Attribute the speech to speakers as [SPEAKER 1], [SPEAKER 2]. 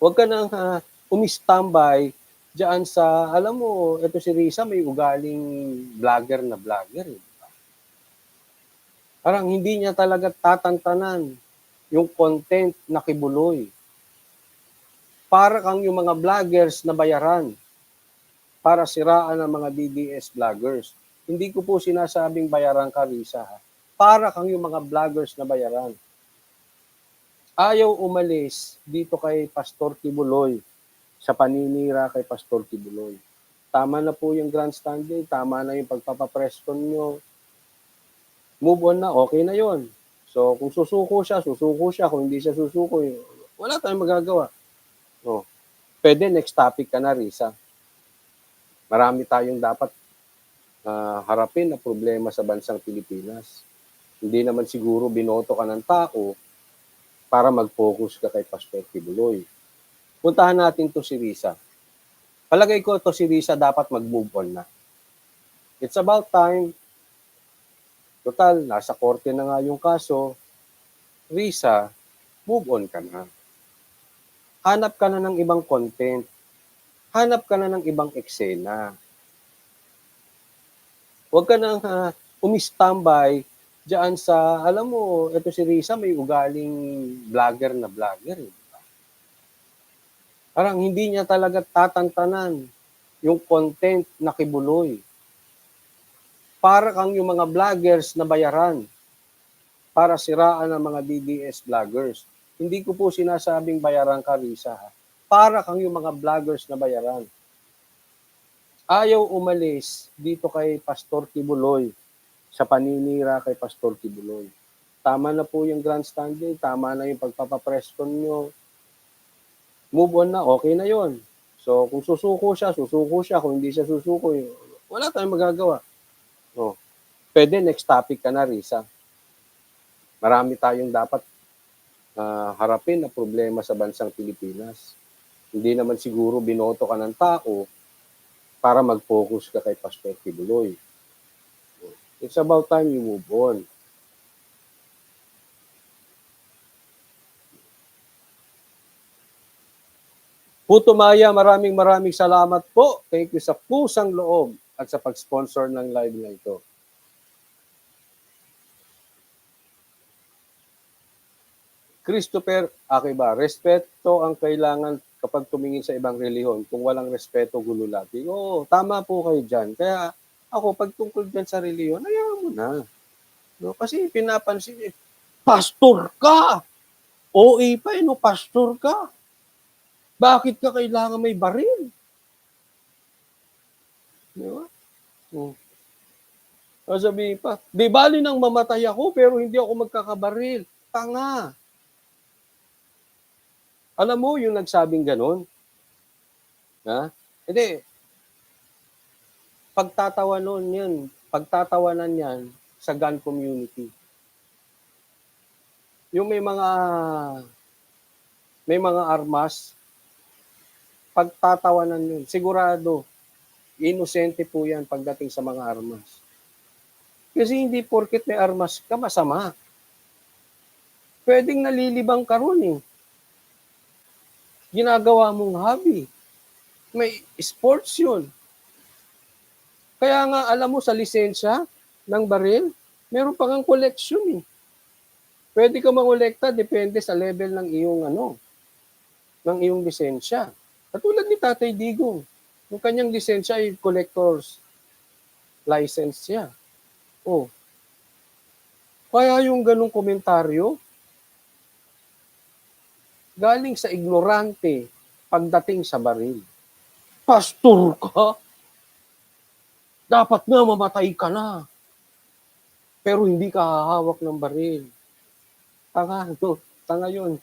[SPEAKER 1] Huwag ka nang umi-standby diyan sa alam mo, eto si Risa may ugaling vlogger na vlogger, eh. Parang hindi niya talaga tatantanan yung content na kibuloy. Para kang yung mga vloggers na bayaran para siraan ang mga DDS vloggers. Hindi ko po sinasabing bayaran ka, Risa. Para kang yung mga vloggers na bayaran. Ayaw umalis dito kay Pastor Kibuloy sa paninira kay Pastor Kibuloy. Tama na po yung grandstanding, tama na yung pagpapapress con nyo. Move on na, okay na yon. So, kung susuko siya, susuko siya. Kung hindi siya susuko, wala tayong magagawa. Oh, pwede next topic ka na, Risa. Marami tayong dapat harapin na problema sa bansang Pilipinas. Hindi naman siguro binoto ka ng tao para mag-focus ka kay Pastor Kibuloy. Puntahan natin to si Risa. Palagay ko to si Risa dapat mag-move on na. It's about time. Total, nasa korte na nga yung kaso. Risa, move on ka na. Hanap ka na ng ibang content. Hanap ka na ng ibang eksena. Huwag ka nang umi-standby diyan sa, alam mo, eto si Risa may ugaling vlogger na vlogger, eh. Parang hindi niya talaga tatantanan yung content na kibuloy. Para kang yung mga vloggers na bayaran para siraan ang mga DDS vloggers. Hindi ko po sinasabing bayaran ka, Risa. Para kang yung mga vloggers na bayaran. Ayaw umalis dito kay Pastor Kibuloy sa paninira kay Pastor Kibuloy. Tama na po yung grandstanding, tama na yung pagpapapress con nyo. Move on na, okay na yon. So, kung susuko siya, susuko siya. Kung hindi siya susuko, wala tayong magagawa. Oh, pwede next topic ka na, Risa. Marami tayong dapat harapin na problema sa bansang Pilipinas. Hindi naman siguro binoto ka ng tao para mag-focus ka kay Pastor Kibuloy. It's about time you move on. Puto Maya, maraming salamat po. Thank you sa pusang loob at sa pag-sponsor ng live na ito. Christopher, okay ba? Respeto ang kailangan kapag tumingin sa ibang reliyon. Kung walang respeto, gululati. Oo, tama po kayo dyan. Kaya ako, pag tungkol dyan sa reliyon, ayaw mo na. No? Kasi pinapansin, pastor ka! OA pa, no? Pastor ka! Bakit ka kailangan may baril? Di ba? Sabihin pa, di bali nang mamatay ako pero hindi ako magkakabaril. Tanga. Alam mo yung nagsabing ganon? Ha? Hindi. Pagtatawanan yan sa gun community. Yung may mga armas, pagtatawanan yun. Sigurado, inosente po yan pagdating sa mga armas. Kasi hindi porket may armas ka, masama. Pwedeng nalilibang ka ron, eh. Ginagawa mong hobby. May sports yun. Kaya nga, alam mo, sa lisensya ng baril, meron pa kang collection, eh. Pwede ka mangolekta, depende sa level ng iyong lisensya. Katulad ni Tatay Digong, yung kanyang lisensya ay collector's license siya. Oh. Kaya yung ganung komentaryo, galing sa ignorante pagdating sa baril. Pastor ka? Dapat nga mamatay ka na. Pero hindi ka hahawak ng baril. Tanga, no? Tanga yun.